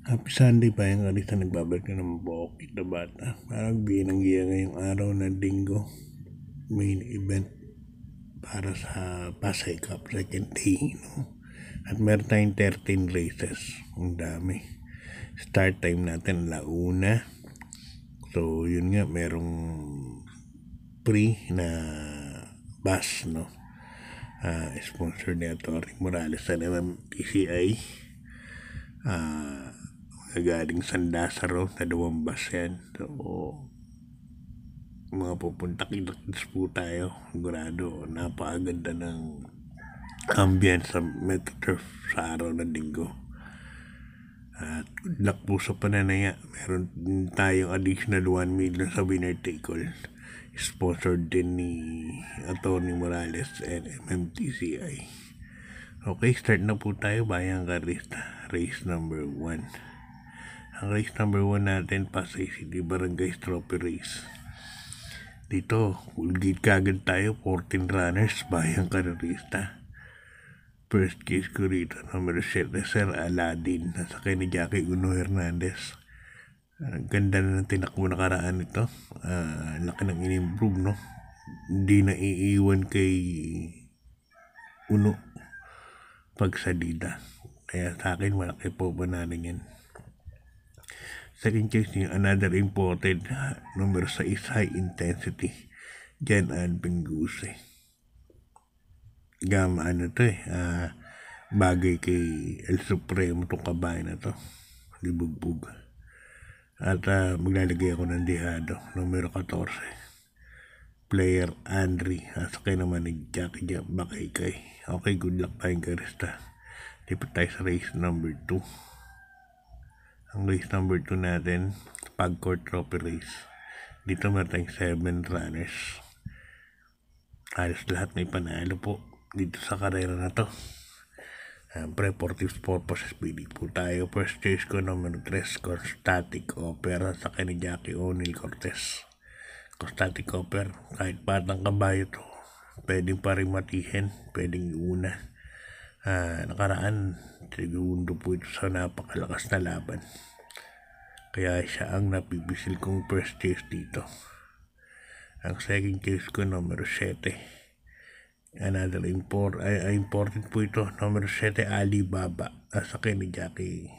Happy Sunday pa yung alisa nagbabalik na ng Bukid na Bata. Parang binanggiya ngayong araw na linggo. Main event para sa Pasay Cup second day. No? At meron tayong 13 races. Ang dami. Start time natin 1:00. So yun nga, merong free na bus, no? Sponsor ni Atty. Morales sa MMTCI. Galing San Lazaro na 2 bus yan. So mga pupunta kilos po tayo. Sigurado napakaganda ng ambience sa MetroTurf sa araw ng linggo. At good luck po sa pananaya. Meron din tayong additional 1 million sa winner take all. Sponsored din ni Atty. Morales and MMTCI. Okay, start na po tayo. Bayang Karista. Race number 1. Ang race number 1 natin, Pasay City Barangay Trophy Race. Dito, full gate kagad tayo, 14 runners, Bayang Karista. First case ko rito, number 7, Sir Aladdin, nasakay ni Jackie Uno Hernandez. Ganda na ng tinakbo nakaraan ito. Laki ng in-improve, no? Hindi na iiwan kay Uno pag salida. Kaya sa akin, malaki po ba natin yan. Second case niyo, another imported, number 6, High Intensity, Jan Alvin Guse. Bagay kay El Supremo itong kabahay na to, libugbog. At maglalagay ako ng dihado, numero 14, player Andre, sakay naman ni Jackie Bakaykay. Okay, good luck tayong Karista. Lipat tayo sa race number 2. Ang race number 2 natin, Pagcourt Trophy Race. Dito meron tayong 7 runners. Halos lahat may panalo po dito sa karera na to. Pre-sportive purposes, pili po tayo. First choice ko, number 3, Constatic Opera, sa ni Jackie O'Neil Cortez. Constatic Opera, kahit patang kabayo to, pwedeng pa rin matihin, pwedeng una. Nakaraan, segundo po ito sa napakalakas na laban. Kaya siya ang napipisil kong first choice dito. Ang second choice ko, number 7. Another important po ito, number 7, Alibaba. Nasakay ni Jackie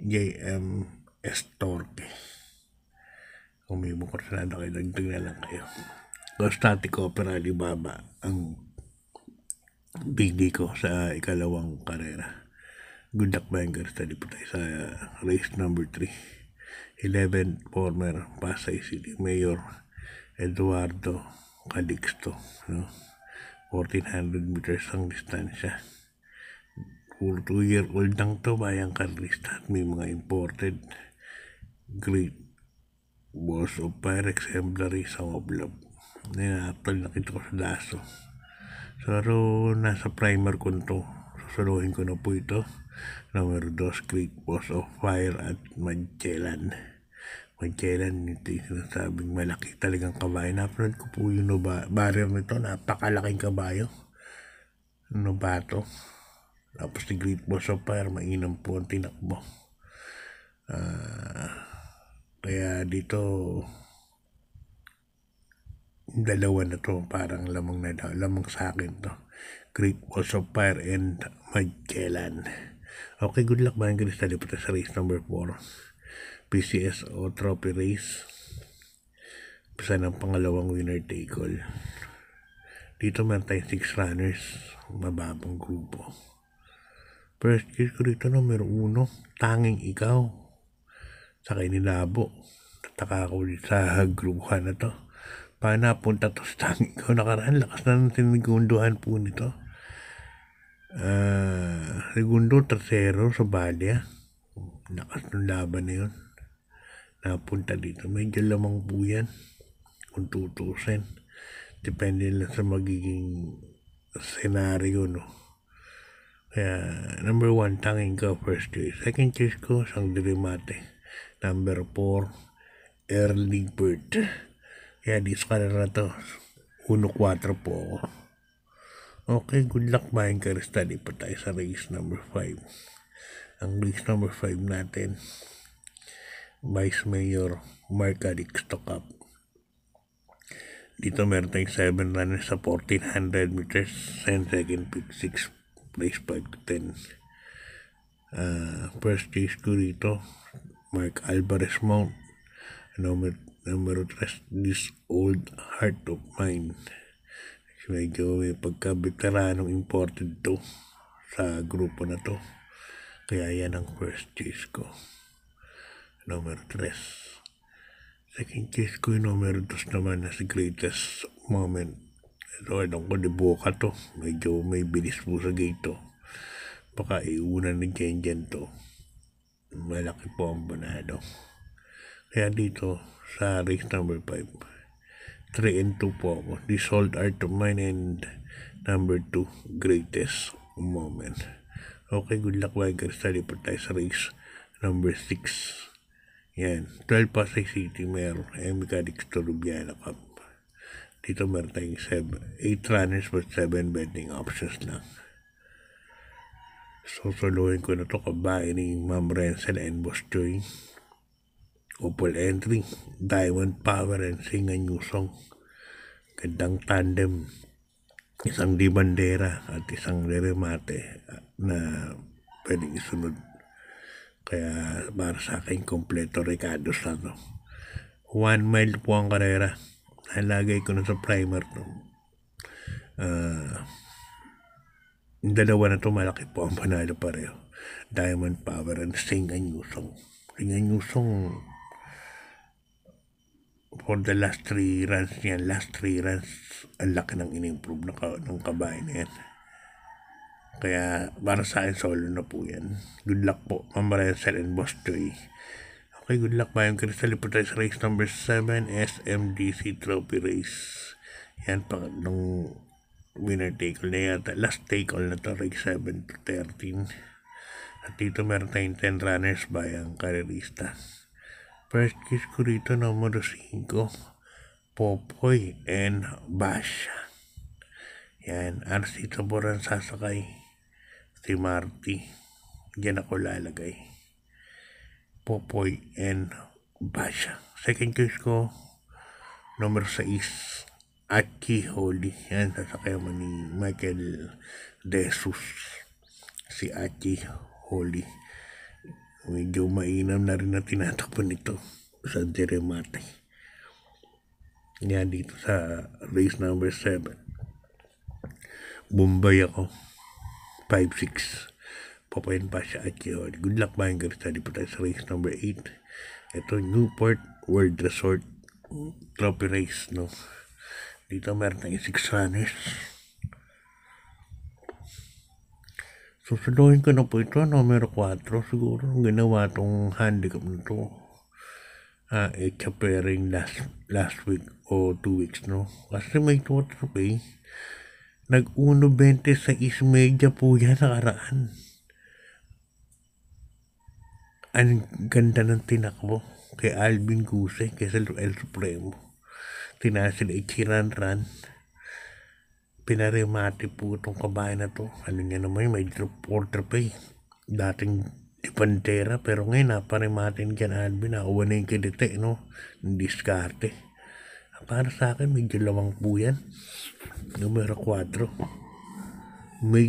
J.M. Estorque. Kung may bukod sa nada kayo, dagdag na lang kayo. Constatic Opera, Alibaba ang bigay ko sa ikalawang karera. Good luck ba yung Karista? Di po tayo sa race number 3. 11, former Pasay City Mayor Eduardo Calixto, no? 1400 meters ang distansya. Puro 2-year-old lang to, Bayang Karista. At may mga imported great Boss of Fire exemplary sa Oblab. Napal nakita ko sa daso. So, nasa primer ko to. Susuruhin ko na po ito. Number 2, Great Boss of Fire at Magellan. Magellan, ito yung sinasabing malaki talagang kabayo. Napanood ko po yung barrier nito. Napakalaking kabayo. Nobato. Tapos si Great Boss of Fire, mainam po ang tinakbo. Kaya dito, dalawa na to, parang lamang sa akin to. Great Balls of Fire and Magellan. Okay, good luck mga Karista. Lipat sa race number 4. PCSO Trophy Race. Isa ng pangalawang winner take all. Dito meron tayong 6 runners. Mababang grupo. First case ko dito, numero 1, Tanging Ikaw. Sakay ni Labo. Tataka ako sa grupuhan na to. Paano napunta to sa Tanging Ikaw? Nakaraan, lakas na ng sinigunduhan po nito. Segundo, tercero sa Balya. Lakas ng laban na yun. Napunta dito. Medyo lamang po yan. Kung tutusin. Depende lang sa magiging senaryo, no? Kaya, number 1, Tanging Ikaw, first choice. Second choice ko, Sang Dirimate. Number 4, Early Bird. Kaya di sa kanila to, 1-4 po ako. Okay, good luck mga Karista. Di pa tayo sa race number 5. Ang race number 5 natin, Vice Mayor Mark Calixto Cup. Dito meron tayong 7 runners sa 1400 meters and second pick 6 place 5 to 10. First chase ko rito, Mark Alvarez Mount. Numero 3, This Old Heart of Mine. Medyo may pagka-veteranong imported to sa grupo na to. Kaya yan ang first chase ko. Numero 3. Second chase ko yung numero 2 naman na si Greatest Moment. Ito, alam ko, di buka to. Medyo may bilis po sa gate to. Baka iuna ni Jen to. Malaki po ang banado. Kaya dito, sa race number 5, 3 and 2 po ako. This Old Art of Mine and number 2, Greatest Moment. Okay, good luck mga Crystal. Lipat tayo sa race number 6. Yan, 12 Pasay City meron. Mechanics to Rubiana Cup. Dito meron tayong 8 runners but 7 betting options lang. Sosolohin ko na to kabayan ni Ma'am Renzel and Boss Joy. Opal Entry, Diamond Power and Singa Newsong. Gandang tandem. Isang di bandera at isang remate na pwedeng isunod. Kaya para sa akin, kompleto Ricardo's na to. 1 mile po ang karera. Nalagay ko na sa primer to. Yung dalawa na to, malaki po ang panalo pareho. Diamond Power and Singa Newsong. Singa Newsong, for the last 3 runs niyan, ang laki ng in-improve ng kabayan na yan. Kaya para sa akin, solo na po yan. Good luck po, Ma'am Renzel and Boss Joy. Okay, good luck mga Crystal. Lipat tayo sa race number 7, SMDC Trophy Race. Yan, pangatlong winner take all na yata. Last take all na to, race 7 to 13. At dito meron tayong 10 runners by ang karerista. First kiss ko rito, numero 5, Popoy and Basha. Yan, RC Taboran sasakay. Si Marty. Diyan ako lalagay. Popoy and Basha. Second kiss ko, numero 6, Achi Holy. Yan, sasakay mo ni Michael De Jesus. Si Achi Holy. Medyo mainam na rin na tinatakpan nito sa Jeremate. Yan dito sa race number 7. Bombay ako. 5-6. Papayin pa siya at yun. Good luck mga Crystal. Di pa tayo sa race number 8. Ito, Newport World Resort Trophy Race, no? Dito meron tayong 6 runners. Susunduin ko na po ito, numero 4. Siguro ginawa tong handicap na ito. Pairing last week o 2 weeks, no? Kasi may total pay. Nag-1.20 sa Ismedia po yan nakaraan. Ang ganda ng tinakbo kay Alvin Guse, kay El Supremo. Tinasil Ichiran-ran. Pinaremate po itong kabayan na to. Ano niya naman, may porter pay. Dating di Pantera, pero ngayon naparemate ni Jan Alvin. Nakawa na yung kidite, no? Yung diskarte. Para sa akin, medyo lawang po yan. Numero 4. May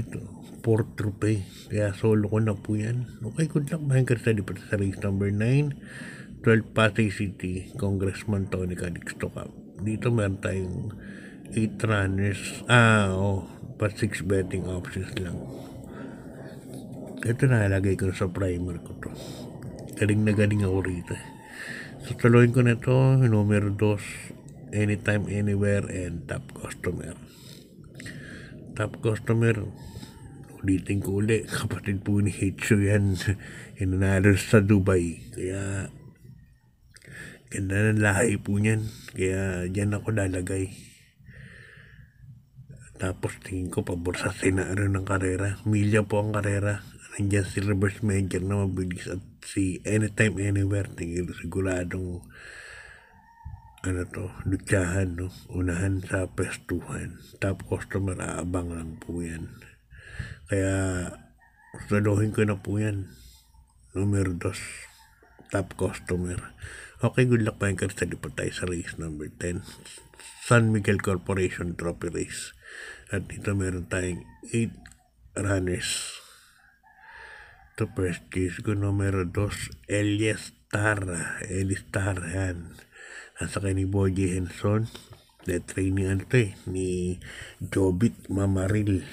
porter pay. Kaya solo ko na po yan. Okay, good luck. Mahingkar sa lipat sa race number 9. 12 Pasay City, Congressman Tony Calixto Cup. Dito meron tayong 8 runners, but 6 betting options lang. Ito nalagay ko sa primer ko to. Galing na galing ako rito. So tuloyin ko na to, numero 2, Anytime, Anywhere, and Top Customer. Top Customer, ulitin ko ulit, kapatid po ni Hitcho yan. Hinanalo sa Dubai. Kaya ganda ng lahi po niyan. Kaya dyan ako lalagay. Tapos tingin ko pabor sa senaro ng karera. Milya po ang karera. Nandiyan si reverse major na mabilis at si Anytime Anywhere. Tingin siguradong lutsahan, no? Unahan sa pestuhan. Top Customer, aabang lang po yan. Kaya saluhin ko na po yan. Numero 2, top customer. Okay, good luck pa yung Crystal. Lipat tayo sa race number 10. San Miguel Corporation Trophy Race. At dito meron tayong 8 runners. Ito first case ko, numero 2, Elias Star, yan. Nasa kay ni Boji Henson. The training ni Jobit Mamaril.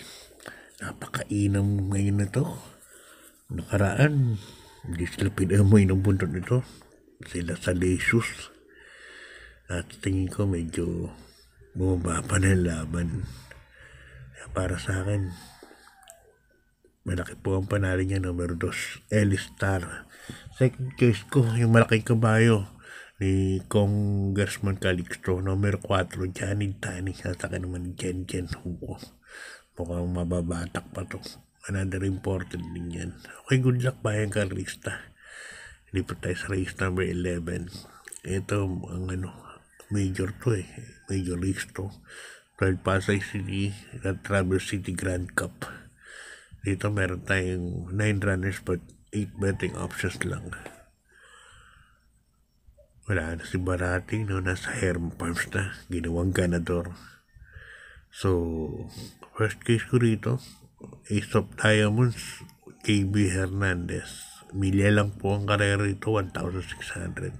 Napakainam ngayon na to. Nakaraan, hindi sila pinamoy ng buntot nito. Sila sa Lesius. At tingin ko medyo bumaba pa na yung laban. Kaya para sa akin, malaki po ang panalo niya, numero 2, Elias Star. Second case ko, yung malaking kabayo ni Congressman Calixto, numero 4, Johnny Tani. Sasaka naman Jen Hugo. Mukhang mababatak pa to. Another important din yan. Okay, good luck bayang karista. Lipat tayo sa race number 11. Ito ang major to Major race to. 12 Pasay City at Traverse City Grand Cup. Dito meron tayong 9 runners but 8 betting options lang. Wala na si Barati, nasa Herm Farms na. Ginawang ganador. So, first case ko rito, Ace of Diamonds, KB Hernandez. Milya lang po ang karera rito, 1,600.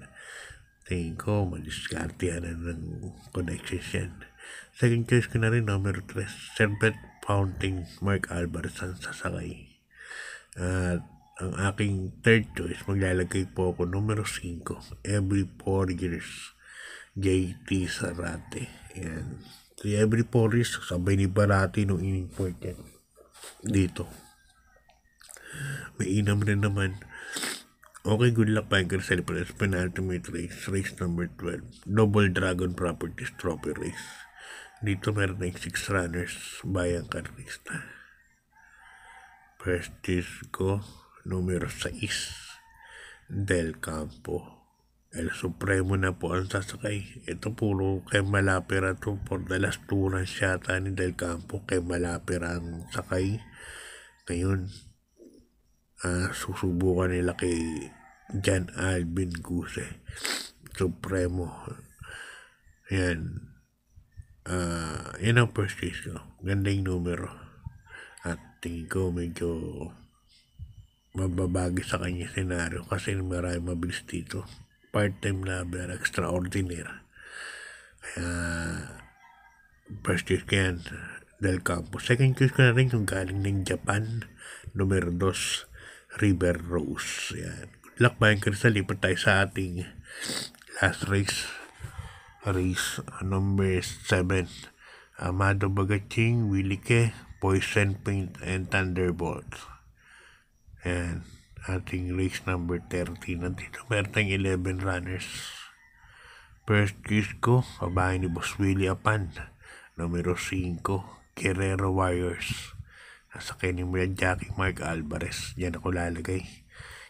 Tingin ko, madiskartihan na ng connections yan. Second case ko na rin, numero 3, Serpent Fountain, Mark Alvarez ang sasakay. At ang aking third choice, maglalagay po ako numero 5, Every 4 Years, JT Sarate. Yan. So, every 4 years, sabay ni Barati nung in-import yan. Dito. May inam rin naman. Okay, good luck pa yung Crystal Press penultimate race number 12. Double Dragon Properties Trophy Race. Dito meron na 6 runners bayang karista. First case ko, numero 6, Del Campo. El Supremo na po ang sasakay. Ito puro kay Malapera to. For the last 2 runs yata ni Del Campo, kay Malapera ang sakay. Ngayon, susubukan nila kay Jan Alvin Guse. Supremo. Yan. Yan ang first case ko. Ganda yung numero. At tingin ko medyo mababagi sa kanya senaryo kasi marami mabilis dito. Part-time lover, extraordinaire. Kaya, first case ko yan, Del Campo. Second case ko na rin yung galing ng Japan, numero 2, River Rose. Yan. Good luck ba yung Crystal? Lipat tayo sa ating last race. Race number 7. Amado Bagaching, Willike, Poison Paint, and Thunderbolt. Yan. Ating race number 13. Nandito meron tayong 11 runners. First case ko, kabahay ni Boss Willie Apan. Numero 5, Guerrero Warriors. Nasa kay ni Jackie Mark Alvarez. Diyan ako lalagay.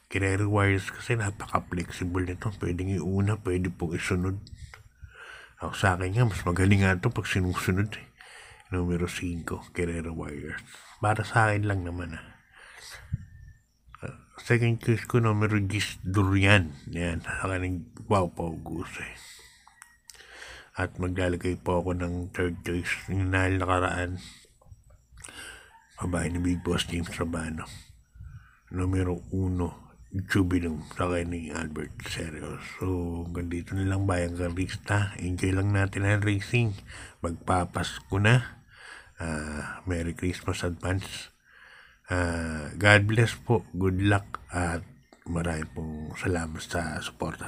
Guerrero Warriors kasi napaka-flexible nito. Pwedeng iuna, pwede pong isunod. Ako sa akin nga, mas magaling nga ito pag sinusunod. Numero 5, Guerrero Warriors. Para sa akin lang naman Second choice ko, numero 10, Durian. Yan, saka ng Wow Guse. At maglalagay po ako ng third choice. Yung nakaraan, babae ni Big Boss James Rabano. Numero 1, Jubilum, saka ni Albert Serios. So, ganito na lang bayang karista. Enjoy lang natin ang racing. Magpapasko na. Merry Christmas advance. God bless po, good luck at maraming pong salamat sa suporta.